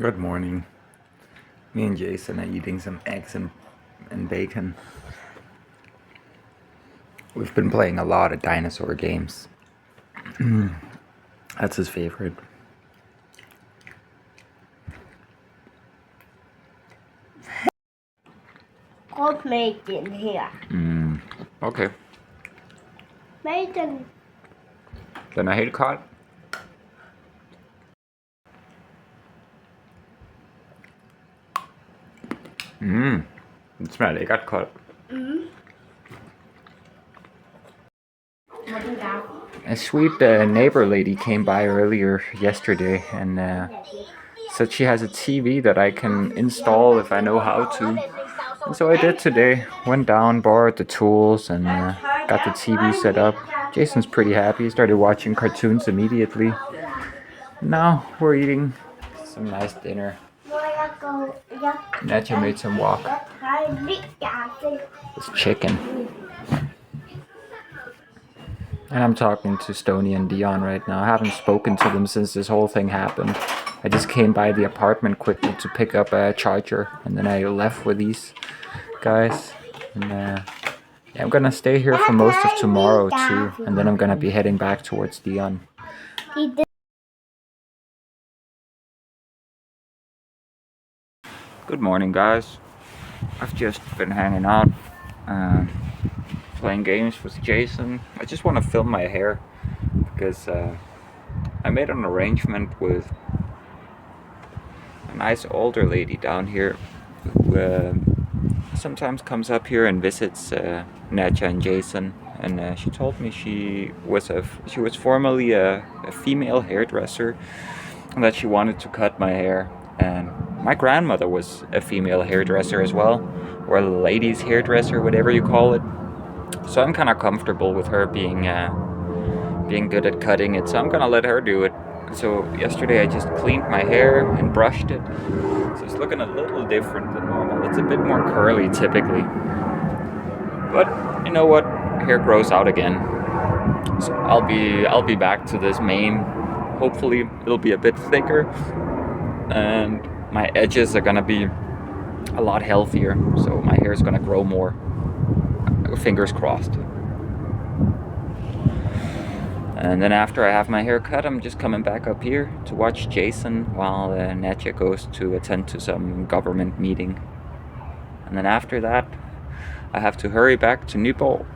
Good morning. Me and Jason are eating some eggs and bacon. We've been playing a lot of dinosaur games. That's his favorite. Godt med den her. Okay. Med den. Den er helt kold. Den smager lækkert kold. A sweet neighbor lady came by earlier yesterday and said she has a TV that I can install if I know how to. And so I did today. Went down, borrowed the tools, and got the TV set up. Jason's pretty happy. He started watching cartoons immediately. Now we're eating some nice dinner. Nacha made some wok. It's chicken. And I'm talking to Stony and Dion right now. I haven't spoken to them since this whole thing happened. I just came by the apartment quickly to pick up a charger, and then I left with these guys. And yeah, I'm gonna stay here for most of tomorrow too, and then I'm gonna be heading back towards Dion. Good morning, guys. I've just been hanging out, playing games with Jason. I just want to film my hair because I made an arrangement with a nice older lady down here who sometimes comes up here and visits Nacha and Jason. And she told me she was formerly a female hairdresser and that she wanted to cut my hair. And my grandmother was a female hairdresser as well, or a ladies hairdresser, whatever you call it. So I'm kind of comfortable with her being good at cutting it, so I'm gonna let her do it. So yesterday I just cleaned my hair and brushed it, so it's looking a little different than normal. It's a bit more curly typically, but you know what, hair grows out again. So I'll be back to this mane. Hopefully it'll be a bit thicker and my edges are gonna be a lot healthier, so my hair is gonna grow more. Fingers crossed. And then after I have my hair cut, I'm just coming back up here to watch Jason while Nacha goes to attend to some government meeting. And then after that, I have to hurry back to Nyborg,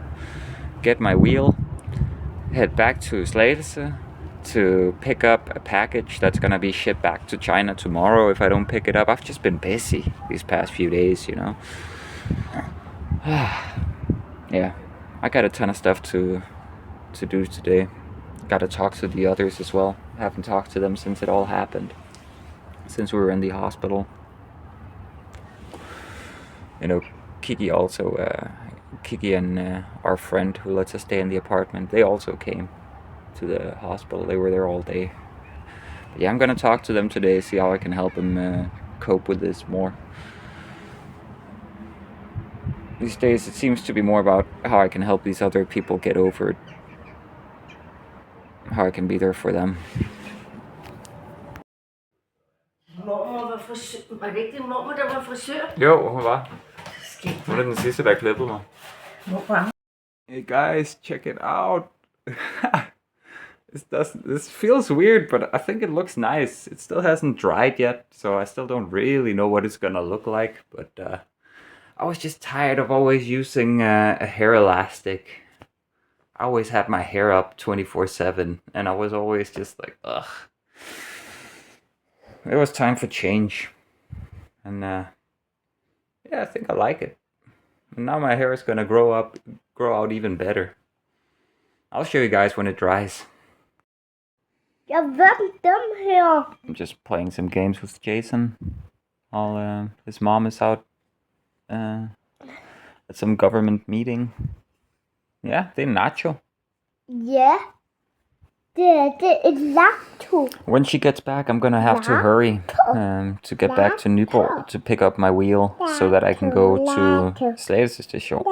get my wheel, head back to Slagelse to pick up a package that's gonna be shipped back to China tomorrow if I don't pick it up. I've just been busy these past few days, you know. Yeah, I got a ton of stuff to do today. Got to talk to the others as well. I haven't talked to them since it all happened, since we were in the hospital. You know, Kiki and our friend who lets us stay in the apartment, they also came to the hospital. They were there all day. But yeah, I'm gonna talk to them today, see how I can help them cope with this more. These days it seems to be more about how I can help these other people get over it, how I can be there for them. Var det ikke din mormor, der var frisør? Jo, hun var. Hun er den sidste, der klippede mig. Hey guys, check it out. This feels weird, but I think it looks nice. It still hasn't dried yet, so I still don't really know what it's gonna look like. But I was just tired of always using a hair elastic. I always had my hair up 24/7, and I was always just like, ugh. It was time for change. And yeah, I think I like it. And now my hair is gonna grow out even better. I'll show you guys when it dries. I'm just playing some games with Jason. His mom is out at some government meeting. Yeah, det er Nacho. Ja, det er et lacto. When she gets back, I'm gonna have to hurry to get back to Nyborg to pick up my wheel so that I can go to Slagelse station.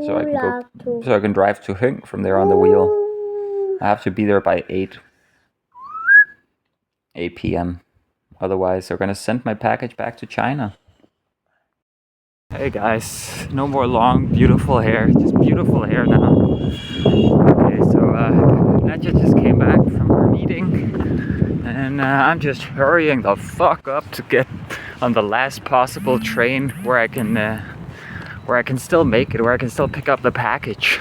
So I can drive to Høng from there on the wheel. I have to be there by 8 p.m. Otherwise, they're gonna send my package back to China. Hey guys, no more long, beautiful hair, just beautiful hair now. Okay, so Nadja just came back from her meeting, and I'm just hurrying the fuck up to get on the last possible train where I can still make it, where I can still pick up the package.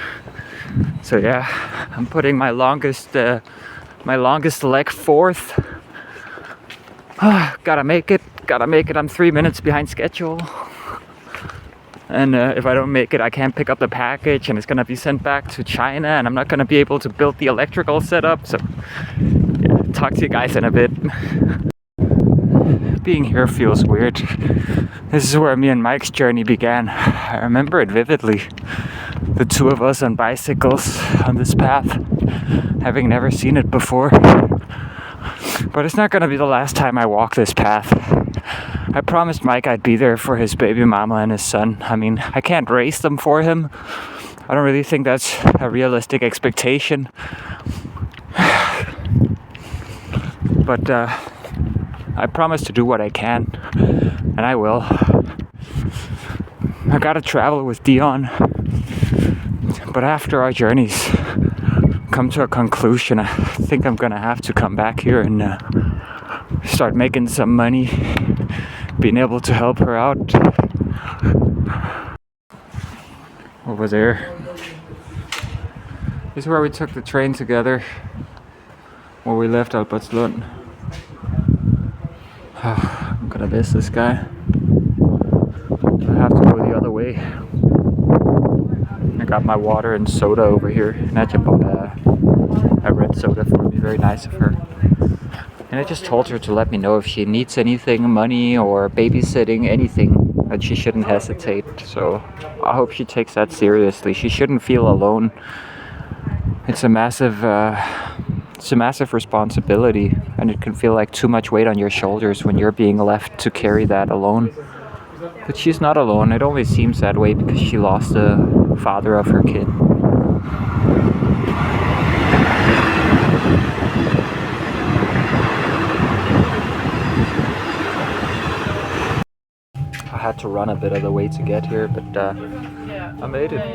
So yeah, I'm putting my longest leg forth. Gotta make it. I'm 3 minutes behind schedule. And if I don't make it, I can't pick up the package, and it's gonna be sent back to China, and I'm not gonna be able to build the electrical setup. So yeah, talk to you guys in a bit. Being here feels weird. This is where me and Mike's journey began. I remember it vividly. The two of us on bicycles on this path, having never seen it before. But it's not gonna be the last time I walk this path. I promised Mike I'd be there for his baby mama and his son. I mean, I can't raise them for him. I don't really think that's a realistic expectation. But I promise to do what I can, and I will. I gotta travel with Dion. But after our journeys come to a conclusion, I think I'm gonna have to come back here and start making some money, being able to help her out. Over there is where we took the train together, where we left Albertslund. I'm gonna miss this guy. I have to go the other way. I got my water and soda over here. Nadja bought a red soda for me, very nice of her. And I just told her to let me know if she needs anything, money or babysitting, anything, that she shouldn't hesitate. So I hope she takes that seriously. She shouldn't feel alone. It's a massive responsibility, and it can feel like too much weight on your shoulders when you're being left to carry that alone. But she's not alone. It only seems that way because she lost the father of her kid. I had to run a bit of the way to get here, but I made it.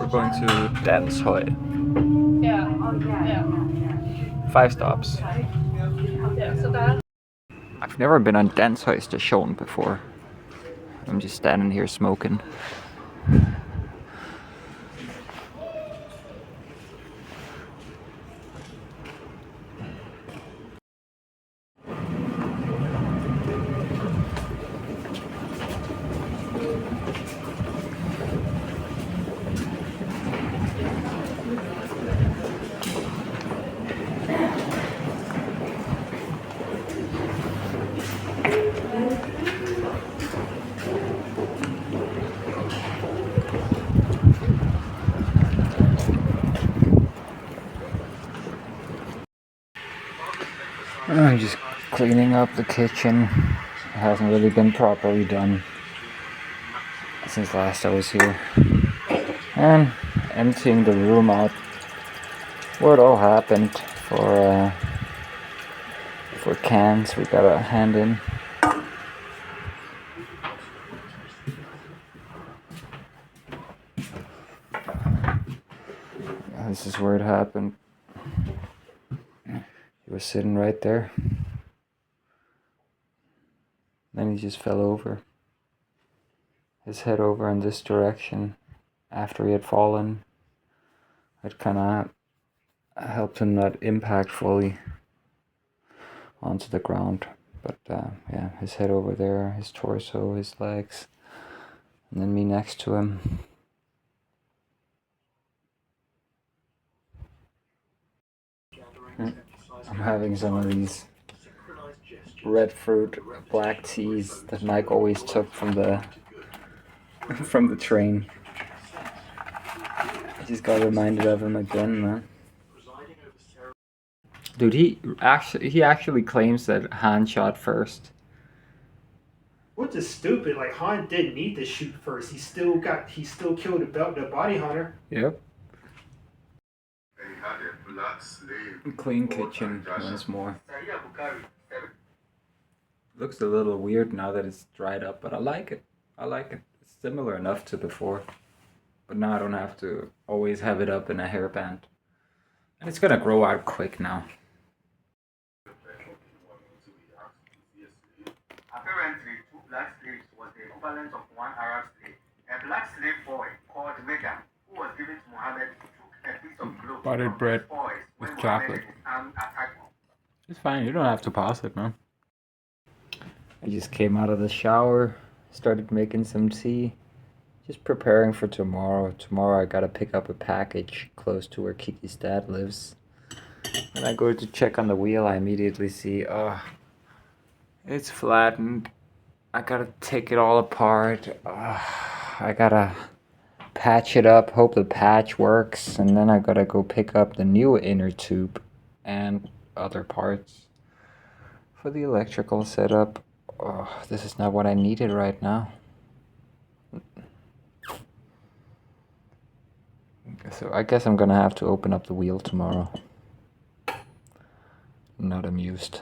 We're going to Danshøj. 5 stops. I've never been on Danshøj station before. I'm just standing here smoking. I'm just cleaning up the kitchen. It hasn't really been properly done since last I was here. And emptying the room out where it all happened for cans we gotta hand in. This is where it happened. He was sitting right there. Then he just fell over. His head over in this direction. After he had fallen, it kind of helped him not impact fully onto the ground. But yeah, his head over there, his torso, his legs, and then me next to him. I'm having some of these red fruit black teas that Mike always took from the train. I just got reminded of him again, man. Dude, he actually claims that Han shot first. Which is stupid. Like, Han didn't need to shoot first. He still killed the bounty hunter. Yep. Clean kitchen once more. Looks a little weird now that it's dried up, but I like it. I like it. It's similar enough to before. But now I don't have to always have it up in a hairband. And it's gonna grow out quick now. Apparently, two black slaves was the equivalent of one Arab slave. A black slave boy called Megan, who was given to Muhammad, took a piece of cloth Buttered from bread his boys with when chocolate. Muhammad and his army attacked him. It's fine, you don't have to pause it, man. I just came out of the shower, started making some tea. Just preparing for tomorrow. Tomorrow I gotta pick up a package close to where Kiki's dad lives. When I go to check on the wheel, I immediately see, it's flattened. I gotta take it all apart. I gotta patch it up, hope the patch works, and then I gotta go pick up the new inner tube and other parts for the electrical setup. This is not what I needed right now. So I guess I'm gonna have to open up the wheel tomorrow. Not amused.